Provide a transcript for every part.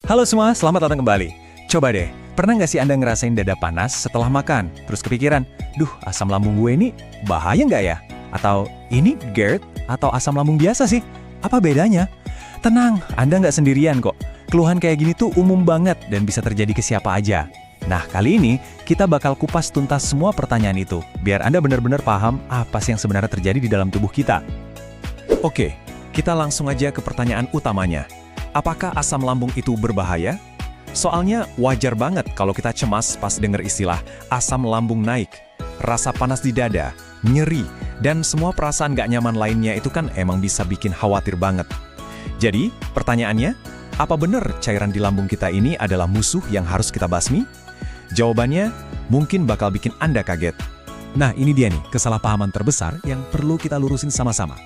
Halo semua, selamat datang kembali. Coba deh, pernah nggak sih Anda ngerasain dada panas setelah makan? Terus kepikiran, duh asam lambung gue ini bahaya nggak ya? Atau ini GERD atau asam lambung biasa sih? Apa bedanya? Tenang, Anda nggak sendirian kok. Keluhan kayak gini tuh umum banget dan bisa terjadi ke siapa aja. Nah, kali ini kita bakal kupas tuntas semua pertanyaan itu, biar Anda benar-benar paham apa sih yang sebenarnya terjadi di dalam tubuh kita. Oke, kita langsung aja ke pertanyaan utamanya. Apakah asam lambung itu berbahaya? Soalnya wajar banget kalau kita cemas pas dengar istilah asam lambung naik. Rasa panas di dada, nyeri, dan semua perasaan gak nyaman lainnya itu kan emang bisa bikin khawatir banget. Jadi, pertanyaannya, apa benar cairan di lambung kita ini adalah musuh yang harus kita basmi? Jawabannya mungkin bakal bikin Anda kaget. Nah, ini dia nih kesalahpahaman terbesar yang perlu kita lurusin sama-sama.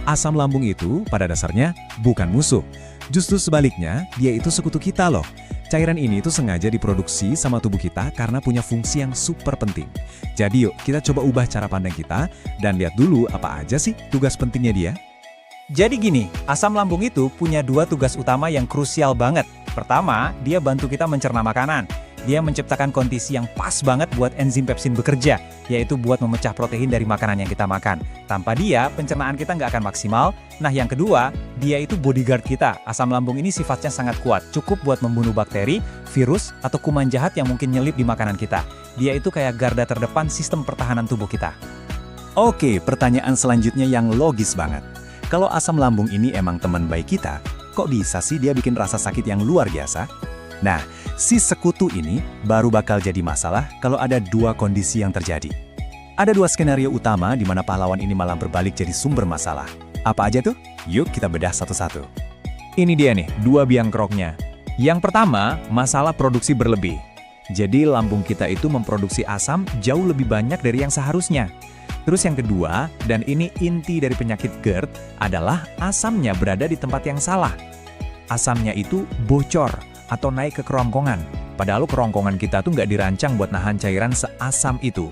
Asam lambung itu pada dasarnya bukan musuh. Justru sebaliknya, dia itu sekutu kita loh. Cairan ini itu sengaja diproduksi sama tubuh kita karena punya fungsi yang super penting. Jadi yuk, kita coba ubah cara pandang kita dan lihat dulu apa aja sih tugas pentingnya dia. Jadi gini, asam lambung itu punya dua tugas utama yang krusial banget. Pertama, dia bantu kita mencerna makanan. Dia menciptakan kondisi yang pas banget buat enzim pepsin bekerja, yaitu buat memecah protein dari makanan yang kita makan. Tanpa dia, pencernaan kita nggak akan maksimal. Nah, yang kedua, dia itu bodyguard kita. Asam lambung ini sifatnya sangat kuat, cukup buat membunuh bakteri, virus, atau kuman jahat yang mungkin nyelip di makanan kita. Dia itu kayak garda terdepan sistem pertahanan tubuh kita. Oke, pertanyaan selanjutnya yang logis banget. Kalau asam lambung ini emang teman baik kita, kok bisa sih dia bikin rasa sakit yang luar biasa? Nah, si sekutu ini baru bakal jadi masalah kalau ada dua kondisi yang terjadi. Ada dua skenario utama di mana pahlawan ini malah berbalik jadi sumber masalah. Apa aja tuh? Yuk kita bedah satu-satu. Ini dia nih, dua biang keroknya. Yang pertama, masalah produksi berlebih. Jadi lambung kita itu memproduksi asam jauh lebih banyak dari yang seharusnya. Terus yang kedua, dan ini inti dari penyakit GERD, adalah asamnya berada di tempat yang salah. Asamnya itu bocor atau naik ke kerongkongan. Padahal kerongkongan kita tuh nggak dirancang buat nahan cairan seasam itu.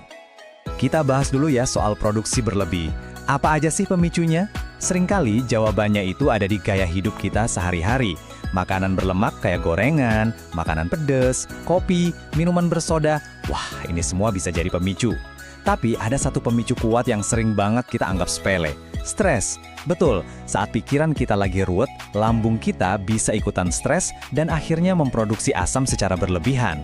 Kita bahas dulu ya soal produksi berlebih. Apa aja sih pemicunya? Seringkali jawabannya itu ada di gaya hidup kita sehari-hari. Makanan berlemak kayak gorengan, makanan pedas, kopi, minuman bersoda. Wah, ini semua bisa jadi pemicu. Tapi ada satu pemicu kuat yang sering banget kita anggap sepele. Stres. Betul, saat pikiran kita lagi ruwet, lambung kita bisa ikutan stres dan akhirnya memproduksi asam secara berlebihan.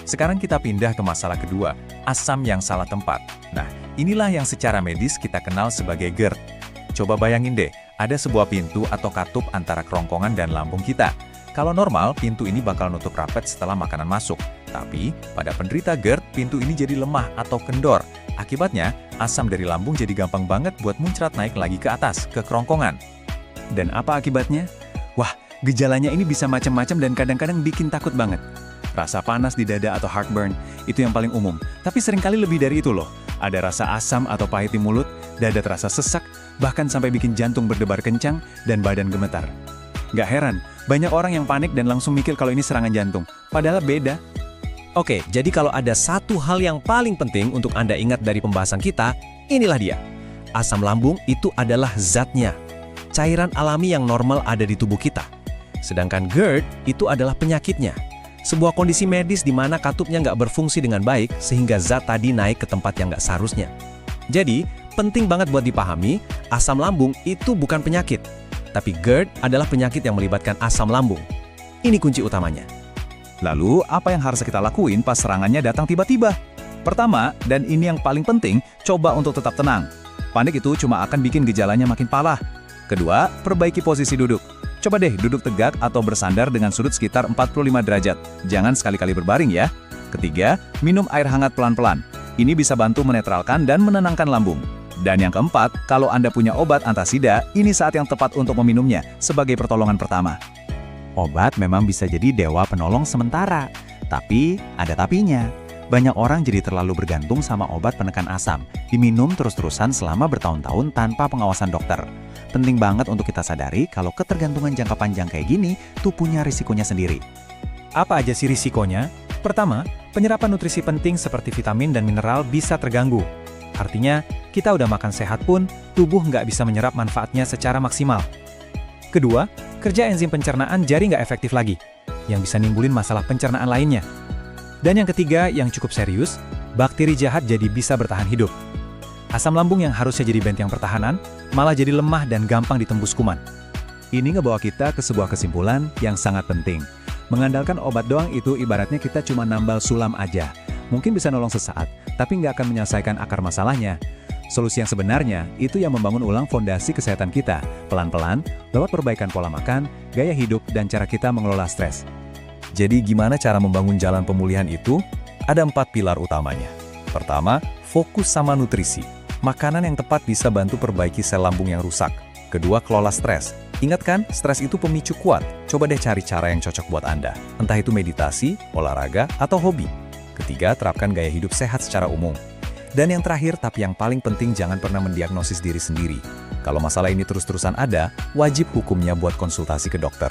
Sekarang kita pindah ke masalah kedua, asam yang salah tempat. Nah, inilah yang secara medis kita kenal sebagai GERD. Coba bayangin deh, ada sebuah pintu atau katup antara kerongkongan dan lambung kita. Kalau normal, pintu ini bakal nutup rapat setelah makanan masuk. Tapi, pada penderita GERD, pintu ini jadi lemah atau kendor. Akibatnya, asam dari lambung jadi gampang banget buat muncrat naik lagi ke atas, ke kerongkongan. Dan apa akibatnya? Wah, gejalanya ini bisa macam-macam dan kadang-kadang bikin takut banget. Rasa panas di dada atau heartburn, itu yang paling umum. Tapi seringkali lebih dari itu loh. Ada rasa asam atau pahit di mulut, dada terasa sesak, bahkan sampai bikin jantung berdebar kencang dan badan gemetar. Nggak heran, banyak orang yang panik dan langsung mikir kalau ini serangan jantung. Padahal beda. Oke, jadi kalau ada satu hal yang paling penting untuk Anda ingat dari pembahasan kita, inilah dia. Asam lambung itu adalah zatnya. Cairan alami yang normal ada di tubuh kita. Sedangkan GERD itu adalah penyakitnya. Sebuah kondisi medis di mana katupnya nggak berfungsi dengan baik sehingga zat tadi naik ke tempat yang nggak seharusnya. Jadi, penting banget buat dipahami, asam lambung itu bukan penyakit. Tapi GERD adalah penyakit yang melibatkan asam lambung. Ini kunci utamanya. Lalu, apa yang harus kita lakuin pas serangannya datang tiba-tiba? Pertama, dan ini yang paling penting, coba untuk tetap tenang. Panik itu cuma akan bikin gejalanya makin parah. Kedua, perbaiki posisi duduk. Coba deh duduk tegak atau bersandar dengan sudut sekitar 45 derajat. Jangan sekali-kali berbaring ya. Ketiga, minum air hangat pelan-pelan. Ini bisa bantu menetralkan dan menenangkan lambung. Dan yang keempat, kalau Anda punya obat antasida, ini saat yang tepat untuk meminumnya sebagai pertolongan pertama. Obat memang bisa jadi dewa penolong sementara, tapi ada tapinya. Banyak orang jadi terlalu bergantung sama obat penekan asam, diminum terus-terusan selama bertahun-tahun tanpa pengawasan dokter. Penting banget untuk kita sadari kalau ketergantungan jangka panjang kayak gini tuh punya risikonya sendiri. Apa aja sih risikonya? Pertama, penyerapan nutrisi penting seperti vitamin dan mineral bisa terganggu. Artinya, kita udah makan sehat pun, tubuh nggak bisa menyerap manfaatnya secara maksimal. Kedua, kerja enzim pencernaan jadi nggak efektif lagi. yang bisa nimbulin masalah pencernaan lainnya. Dan yang ketiga, yang cukup serius, bakteri jahat jadi bisa bertahan hidup. Asam lambung yang harusnya jadi benteng pertahanan, malah jadi lemah dan gampang ditembus kuman. Ini ngebawa kita ke sebuah kesimpulan yang sangat penting. Mengandalkan obat doang itu ibaratnya kita cuma nambal sulam aja. Mungkin bisa nolong sesaat, tapi nggak akan menyelesaikan akar masalahnya. Solusi yang sebenarnya itu yang membangun ulang fondasi kesehatan kita, pelan-pelan, lewat perbaikan pola makan, gaya hidup, dan cara kita mengelola stres. Jadi gimana cara membangun jalan pemulihan itu? Ada 4 pilar utamanya. Pertama, fokus sama nutrisi. Makanan yang tepat bisa bantu perbaiki sel lambung yang rusak. Kedua, kelola stres. Ingat kan, stres itu pemicu kuat. Coba deh cari cara yang cocok buat Anda. Entah itu meditasi, olahraga, atau hobi. Ketiga, terapkan gaya hidup sehat secara umum. Dan yang terakhir, tapi yang paling penting, jangan pernah mendiagnosis diri sendiri. Kalau masalah ini terus-terusan ada, wajib hukumnya buat konsultasi ke dokter.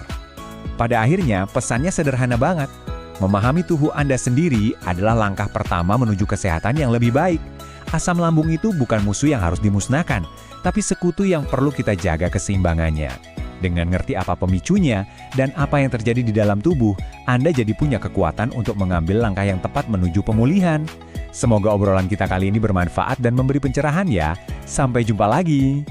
Pada akhirnya, pesannya sederhana banget. Memahami tubuh Anda sendiri adalah langkah pertama menuju kesehatan yang lebih baik. Asam lambung itu bukan musuh yang harus dimusnahkan, tapi sekutu yang perlu kita jaga keseimbangannya. Dengan ngerti apa pemicunya dan apa yang terjadi di dalam tubuh, Anda jadi punya kekuatan untuk mengambil langkah yang tepat menuju pemulihan. Semoga obrolan kita kali ini bermanfaat dan memberi pencerahan ya. Sampai jumpa lagi.